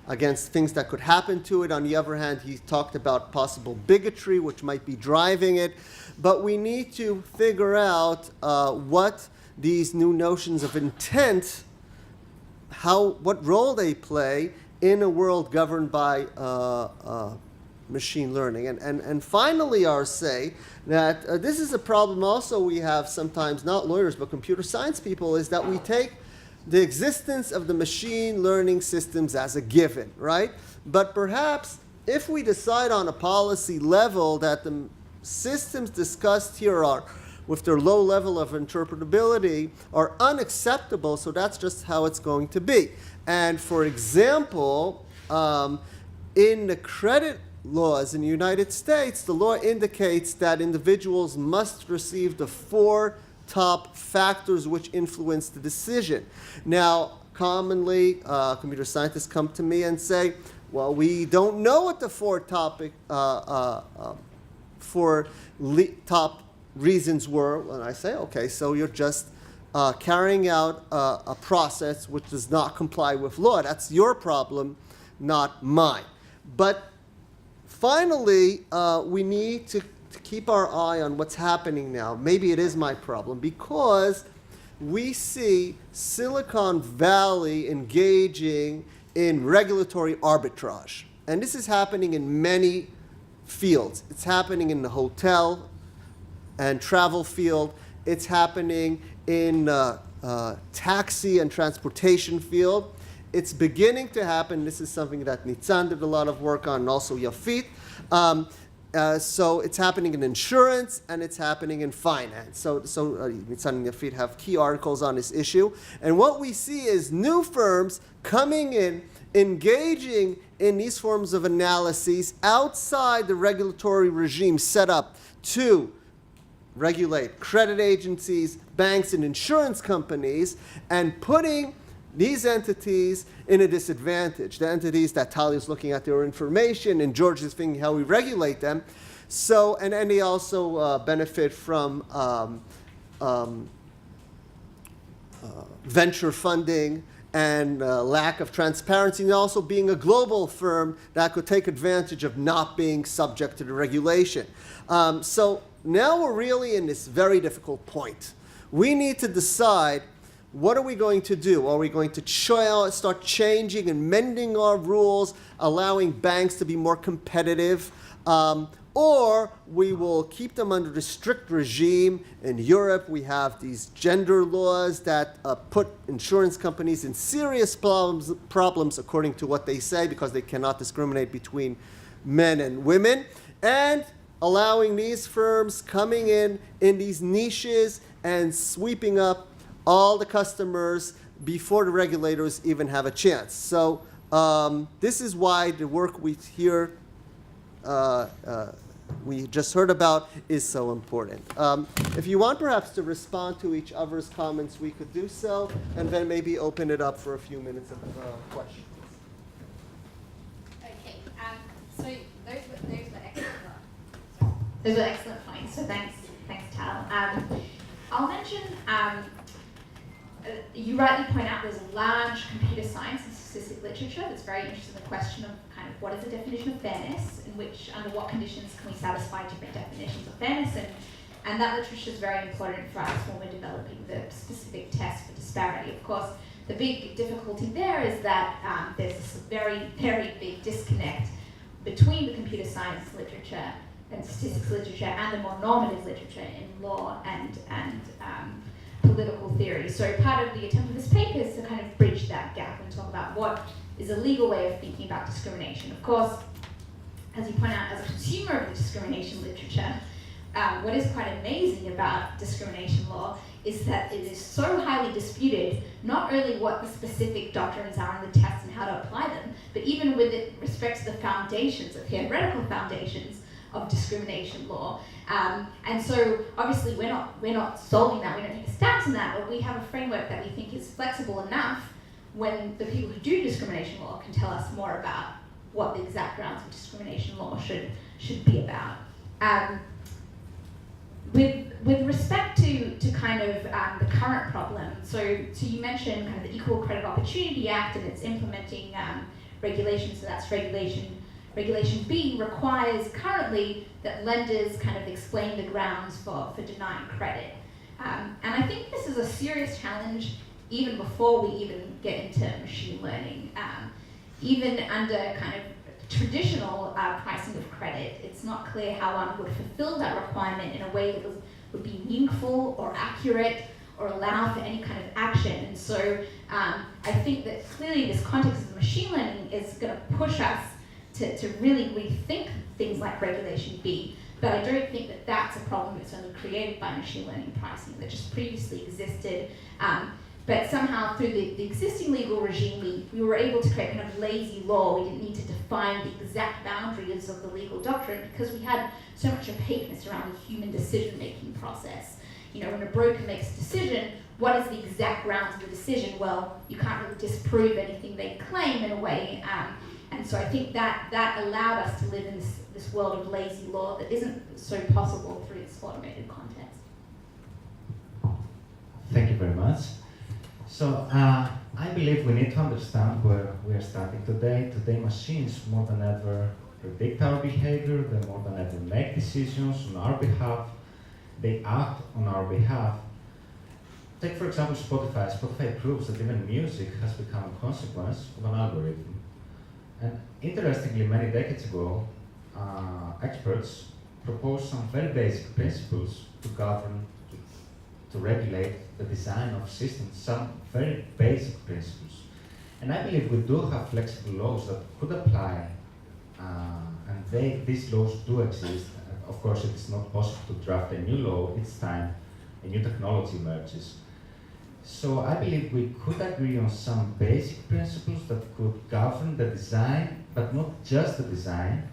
against things that could happen to it. On the other hand, he talked about possible bigotry, which might be driving it. But we need to figure out what these new notions of intent, what role they play in a world governed by machine learning. And finally, I'll say that this is a problem also we have sometimes, not lawyers, but computer science people, is that we take the existence of the machine learning systems as a given, right? But perhaps if we decide on a policy level that the systems discussed here are, with their low level of interpretability, are unacceptable, so that's just how it's going to be. And for example, in the credit laws in the United States, the law indicates that individuals must receive the 4 top factors which influence the decision. Now, commonly, computer scientists come to me and say, well, we don't know what the 4 top reasons were. And I say, okay, so you're just carrying out a process which does not comply with law. That's your problem, not mine. But finally, we need to keep our eye on what's happening now. Maybe it is my problem, because we see Silicon Valley engaging in regulatory arbitrage. And this is happening in many fields. It's happening in the hotel and travel field. It's happening in taxi and transportation field. It's beginning to happen. This is something that Nitzan did a lot of work on, and also Yafit. So it's happening in insurance, and it's happening in finance. So Nitzan and Yafit have key articles on this issue. And what we see is new firms coming in, engaging in these forms of analyses outside the regulatory regime set up to regulate credit agencies, banks, and insurance companies, and putting these entities in a disadvantage. The entities that Talia is looking at their information, and George is thinking how we regulate them. So, and they also benefit from venture funding and lack of transparency, and also being a global firm that could take advantage of not being subject to the regulation. So now we're really in this very difficult point. We need to decide, what are we going to do? Are we going to start changing and mending our rules, allowing banks to be more competitive, Or we will keep them under the strict regime. In Europe, we have these gender laws that put insurance companies in serious problems according to what they say, because they cannot discriminate between men and women, and allowing these firms coming in these niches and sweeping up all the customers before the regulators even have a chance. So this is why the work we just heard about is so important. If you want perhaps to respond to each other's comments, we could do so, and then maybe open it up for a few minutes of questions. Okay, so those were excellent. Those were excellent points. So thanks, Tal. I'll mention. You rightly point out there's a large computer science and statistic literature that's very interested in the question of kind of what is the definition of fairness, and under what conditions can we satisfy different definitions of fairness, and that literature is very important for us when we're developing the specific test for disparity. Of course, the big difficulty there is that there's this very, very big disconnect between the computer science literature and statistics literature and the more normative literature in law and political theory. So part of the attempt of this paper is to kind of bridge that gap and talk about what is a legal way of thinking about discrimination. Of course, as you point out, as a consumer of the discrimination literature, what is quite amazing about discrimination law is that it is so highly disputed, not only what the specific doctrines are in the test and how to apply them, but even with respect to the foundations, the theoretical foundations of discrimination law. And so obviously we're not solving that, we don't take a stance on that, but we have a framework that we think is flexible enough when the people who do discrimination law can tell us more about what the exact grounds of discrimination law should be about. With respect to kind of the current problem, so you mentioned kind of the Equal Credit Opportunity Act and its implementing regulations, so that's Regulation B requires currently that lenders kind of explain the grounds for denying credit. And I think this is a serious challenge even before we even get into machine learning. Even under kind of traditional pricing of credit, it's not clear how one would fulfill that requirement in a way that would be meaningful or accurate or allow for any kind of action. And so I think that clearly this context of machine learning is going to push us to really rethink things like Regulation B. But I don't think that that's a problem that's only created by machine learning pricing that just previously existed. But somehow through the existing legal regime, we were able to create kind of lazy law. We didn't need to define the exact boundaries of the legal doctrine because we had so much opaqueness around the human decision-making process. You know, when a broker makes a decision, what is the exact grounds of the decision? Well, you can't really disprove anything they claim in a way. And so I think that allowed us to live in this world of lazy law that isn't so possible through this automated context. Thank you very much. So I believe we need to understand where we are starting today. Today machines more than ever predict our behavior, they more than ever make decisions on our behalf, they act on our behalf. Take for example Spotify. Spotify proves that even music has become a consequence of an algorithm. And interestingly, many decades ago, experts proposed some very basic principles to govern, to regulate the design of systems, some very basic principles. And I believe we do have flexible laws that could apply, and these laws do exist. Of course, it is not possible to draft a new law each time a new technology emerges. So I believe we could agree on some basic principles that could govern the design, but not just the design,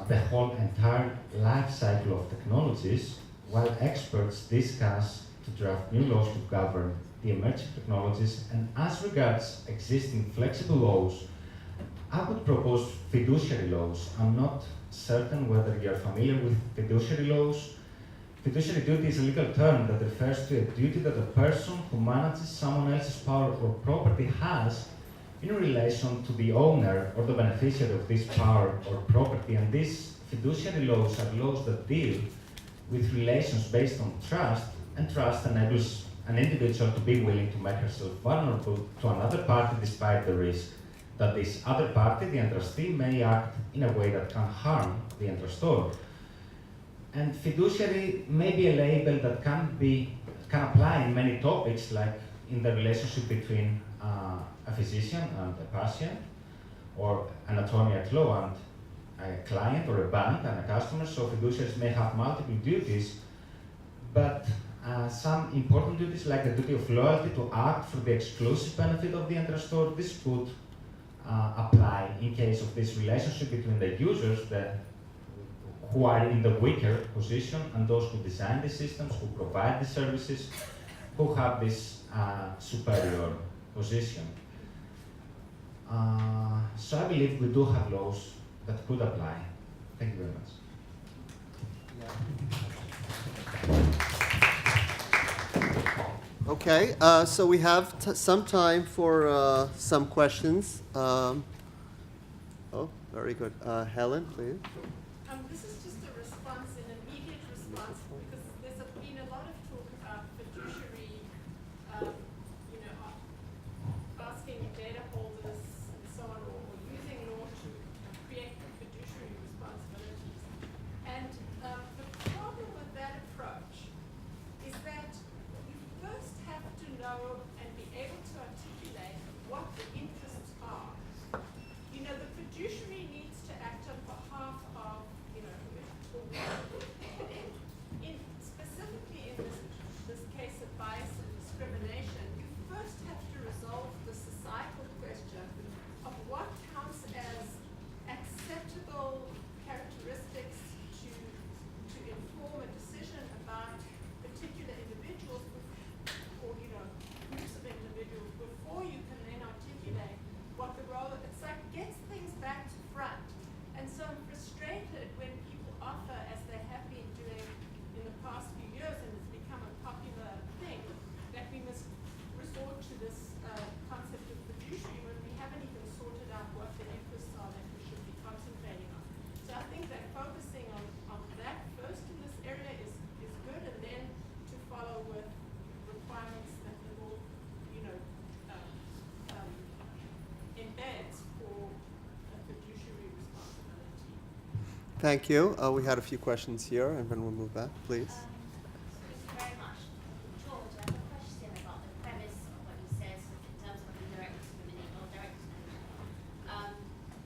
the whole entire life cycle of technologies, while experts discuss to draft new laws to govern the emerging technologies. And as regards existing flexible laws, I would propose fiduciary laws. I'm not certain whether you're familiar with fiduciary laws. Fiduciary duty is a legal term that refers to a duty that a person who manages someone else's power or property has in relation to the owner or the beneficiary of this power or property. And these fiduciary laws are laws that deal with relations based on trust, and trust enables an individual to be willing to make herself vulnerable to another party despite the risk that this other party, the entrustee, may act in a way that can harm the entrustor. And fiduciary may be a label that can apply in many topics, like in the relationship between a physician and a patient, or an attorney at law and a client, or a bank and a customer. So fiduciaries may have multiple duties, but some important duties, like the duty of loyalty to act for the exclusive benefit of the entrustor, this could apply in case of this relationship between the users who are in the weaker position and those who design the systems, who provide the services, who have this superior position. So I believe we do have laws that could apply. Thank you very much. Okay, so we have some time for some questions. Oh, very good. Helen, please. This is just a response, an immediate response, because there's been a lot of talk about fiduciary, asking data holders and so on, or using law to create fiduciary responsibilities. And the problem with that approach is that you first have to know and be able to articulate what the interests are. The fiduciary needs to act on behalf of, specifically in this case of bias and discrimination, you first have to resolve the societal question of what counts as acceptable characteristics to inform a decision about particular individuals or groups of individuals before you can then articulate what the role of it's like gets things back to front. And so I'm frustrated when people offer, as they have been doing in the past few years, and it's become a popular thing, that we must resort to this concept of fiduciary when we haven't even sorted out what the interests are that we should be concentrating on. So I think that focusing on that first in this area is good, and then to follow with requirements that the law, embeds for a fiduciary responsibility. Thank you. We had a few questions here, and then we'll move back, please. Thank you very much. George, I have a question about the premise of what you said in terms of indirect discrimination or direct discrimination.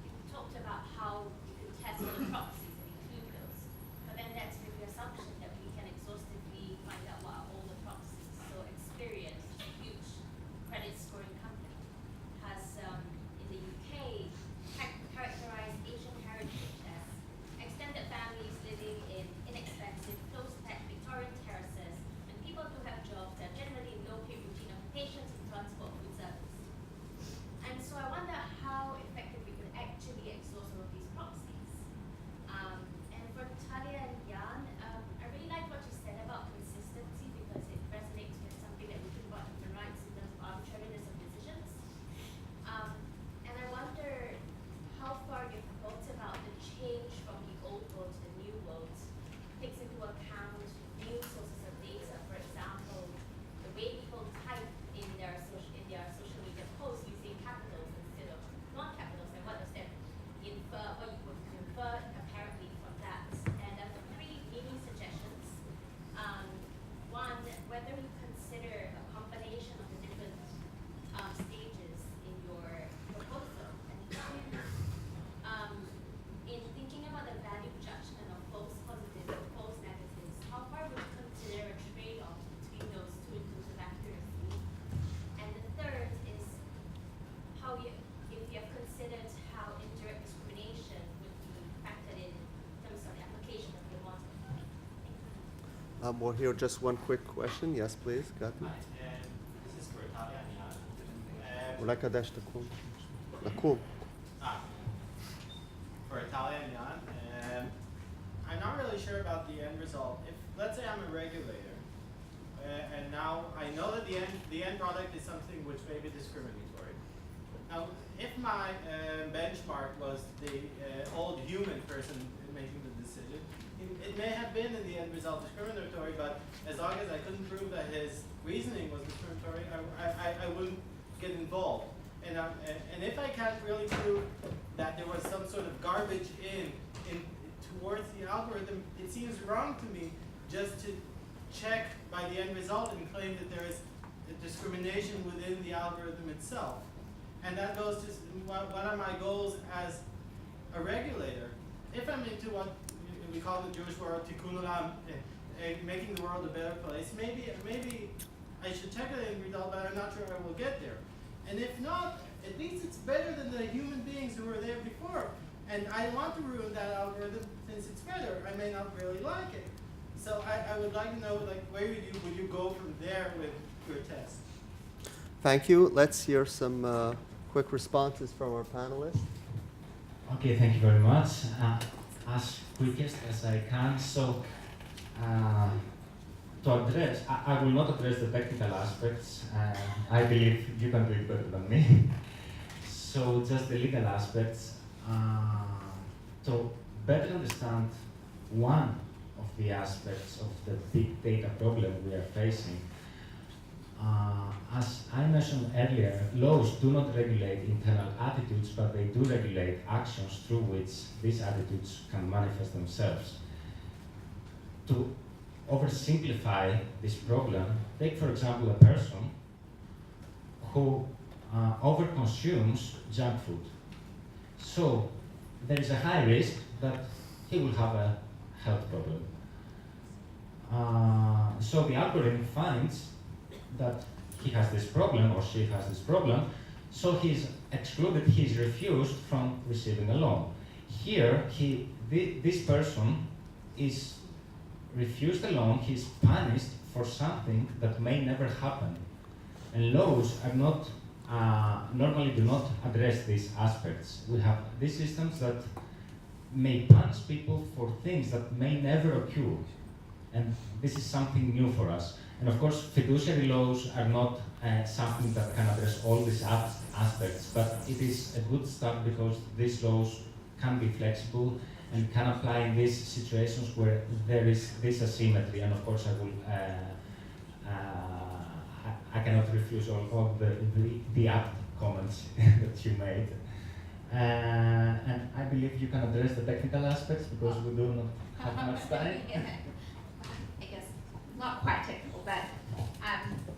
You talked about how you can test for the proxies and include those, but then that's with the assumption that we can exhaustively find out what are all the proxies. So Experian, a huge credit scoring company, has in the UK characterized Asian heritage as extended families living in inexpensive, close-packed Victorian terraces, and people who have jobs that are generally low-paid routine occupations in transport, food service. And so I wonder how effective we could actually exhaust all of these proxies. And for Talia and Jann, I really like what you said about consistency, because it resonates with something that we think about human rights in terms of arbitrariness of decisions. And I wonder how far you've thought about the change from the old world to the new world takes into account new sources of data. For example, the way people type in their social media posts using capitals instead of non-capitals, and what does that infer, what you would infer apparently from that. And I've got 3 mini suggestions. One, whether you consider a combination of the different stages in your proposal, and 2, in thinking about the value judgment of false positives and false negatives, how far would you consider a trade-off between those two in terms of accuracy? And the third is if you have considered how indirect discrimination would be factored in terms of the application of your model. We'll hear just one quick question. Yes, please. Got it. This is for Talia and Jann. أولا كداش تكون نقوم. For Talia and Jann, I'm not really sure about the end result. If, let's say I'm a regulator, and now I know that the end product is something which may be discriminatory. Now, if my benchmark was the old human person making the decision, it may have been in the end result discriminatory, but as long as I couldn't prove that his reasoning was discriminatory, I wouldn't get involved. And if I can't really prove that there was some sort of garbage in towards the algorithm, it seems wrong to me just to check by the end result and claim that there is a discrimination within the algorithm itself. And that goes to what are my goals as a regulator? If I'm into what we call the Jewish word tikkun olam, making the world a better place, maybe I should check the end result, but I'm not sure I will get there. And if not, at least it's better than the human beings who were there before. And I don't want to ruin that algorithm since it's better. I may not really like it. So I would like to know, like, where would you go from there with your test? Thank you. Let's hear some quick responses from our panelists. Okay, thank you very much. As quickest as I can. So, to address, I will not address the technical aspects. I believe you can do it better than me. So, just the legal aspects. To better understand one of the aspects of the big data problem we are facing, as I mentioned earlier, laws do not regulate internal attitudes, but they do regulate actions through which these attitudes can manifest themselves. To oversimplify this problem, take for example a person who overconsumes junk food. So there is a high risk that he will have a health problem. So the algorithm finds that he has this problem or she has this problem, so he's excluded, he's refused from receiving a loan. Here, this person is refused a loan, he's punished for something that may never happen. And laws are not, normally do not address these aspects. We have these systems that may punish people for things that may never occur. And this is something new for us. And of course, fiduciary laws are not something that can address all these aspects, but it is a good start because these laws can be flexible and can apply in these situations where there is this asymmetry. And of course, I cannot refuse all the apt comments that you made. And I believe you can address the technical aspects because we do not have much time. I guess not quite technical, but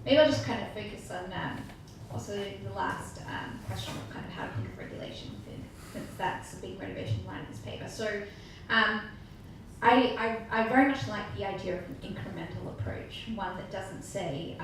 maybe I'll just kind of focus on also the last question of kind of how to think of regulation, since that's a big motivation behind this paper. So I very much like the idea of an incremental approach, one that doesn't say,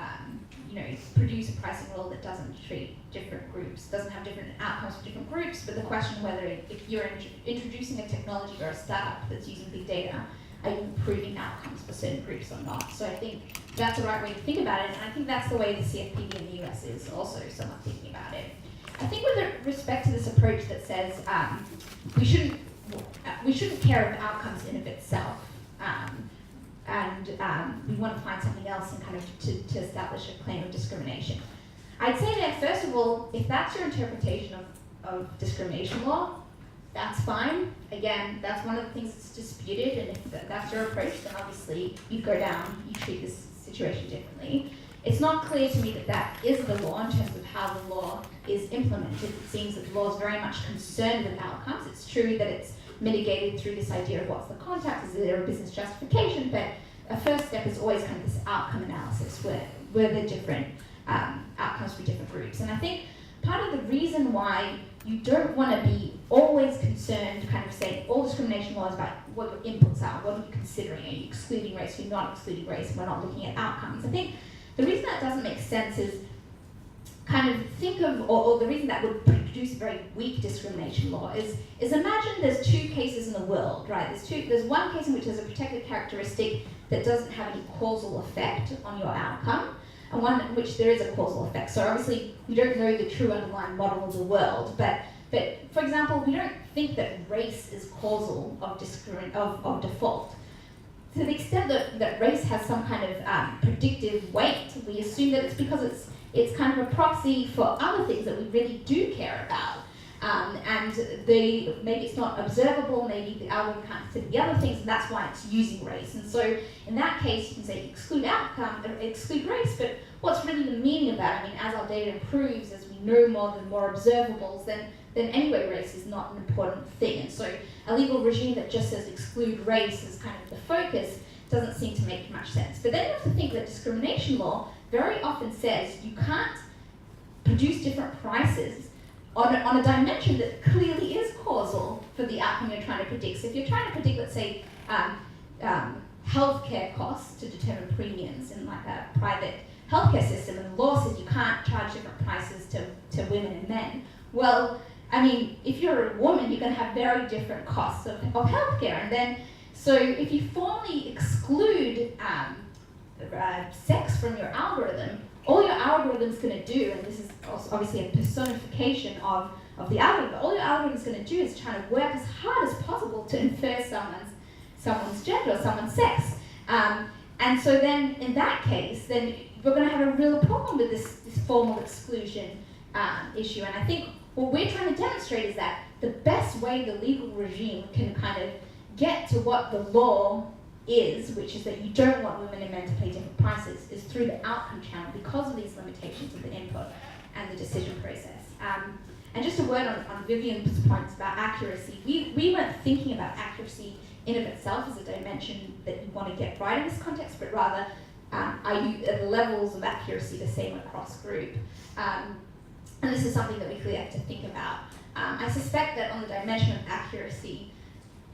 produce a pricing rule that doesn't treat different groups, doesn't have different outcomes for different groups, but the question whether if you're introducing a technology or a startup that's using big data, are you improving outcomes for certain groups or not? So I think that's the right way to think about it, and I think that's the way the CFPB in the US is also somewhat thinking about it. I think with respect to this approach that says we shouldn't care of outcomes in of itself, and we want to find something else and kind of to establish a claim of discrimination. I'd say that first of all, if that's your interpretation of discrimination law, that's fine. Again, that's one of the things that's disputed, and if that's your approach, then obviously you go down, you treat this situation differently. It's not clear to me that that is the law in terms of how the law is implemented. It seems that the law is very much concerned with outcomes. It's true that it's mitigated through this idea of what's the context, is there a business justification, but a first step is always kind of this outcome analysis where the different outcomes for different groups. And I think part of the reason why you don't want to be always concerned, kind of saying all discrimination law is about what your inputs are, what are you considering, are you excluding race, are you not excluding race, and we're not looking at outcomes. I think the reason that doesn't make sense is kind of think of, or the reason that would produce a very weak discrimination law is imagine there's two cases in the world, right? There's one case in which there's a protected characteristic that doesn't have any causal effect on your outcome, and one in which there is a causal effect. So obviously, we don't know the true underlying model of the world, but for example, we don't think that race is causal of default. To the extent that race has some kind of predictive weight, we assume that it's because it's kind of a proxy for other things that we really do care about. And maybe it's not observable, maybe the algorithm can't consider the other things, and that's why it's using race. And so in that case, you can say exclude race, but what's really the meaning of that? I mean, as our data improves, as we no more than more observables, then anyway race is not an important thing. And so a legal regime that just says exclude race as kind of the focus doesn't seem to make much sense. But then you have to think that discrimination law very often says you can't produce different prices on a dimension that clearly is causal for the outcome you're trying to predict. So if you're trying to predict, let's say, healthcare costs to determine premiums in like a private healthcare system, and the law says you can't charge different prices to women and men. Well, I mean, if you're a woman, you're going to have very different costs of healthcare. And then, so if you formally exclude sex from your algorithm, all your algorithm's going to do, and this is also obviously a personification of the algorithm, all your algorithm's going to do is try to work as hard as possible to infer someone's gender or someone's sex. And so then, in that case, then we're going to have a real problem with this formal exclusion issue. And I think what we're trying to demonstrate is that the best way the legal regime can kind of get to what the law is, which is that you don't want women and men to pay different prices, is through the outcome channel because of these limitations of the input and the decision process. And just a word on Vivian's points about accuracy. We weren't thinking about accuracy in of itself as a dimension that you want to get right in this context, but rather are the levels of accuracy the same across group? And this is something that we clearly have to think about. I suspect that on the dimension of accuracy,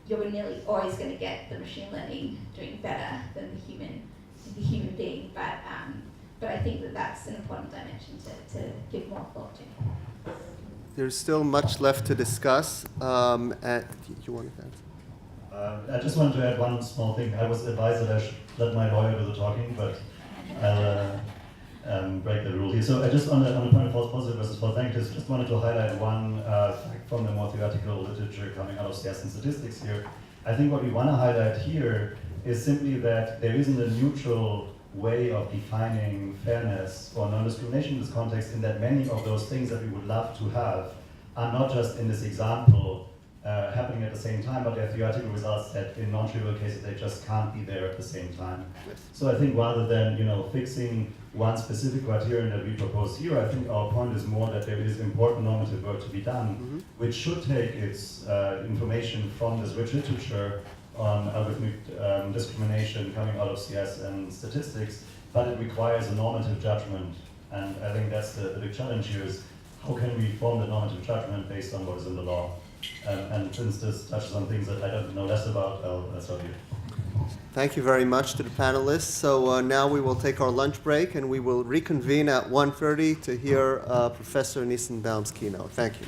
you're nearly always going to get the machine learning doing better than the human being. But I think that that's an important dimension to give more thought to. There's still much left to discuss. You want to add? I just wanted to add one small thing. I was advised that I should let my lawyer do the talking, but I'll break the rule here. So I just on the point of false positive versus false negatives, just wanted to highlight one fact from the more theoretical literature coming out of Spiess and statistics here. I think what we want to highlight here is simply that there isn't a neutral way of defining fairness or non-discrimination in this context, in that many of those things that we would love to have are not just in this example happening at the same time, but there are theoretical results that in non-trivial cases they just can't be there at the same time. So I think rather than fixing one specific criterion that we propose here, I think our point is more that there is important normative work to be done, which should take its information from this rich literature on algorithmic discrimination coming out of CS and statistics, but it requires a normative judgment. And I think that's the big challenge here, is how can we form the normative judgment based on what is in the law? And since this touches on things that I don't know less about, I'll stop here. Thank you very much to the panelists. So now we will take our lunch break, and we will reconvene at 1:30 to hear Professor Nissenbaum's keynote. Thank you.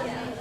Thank you.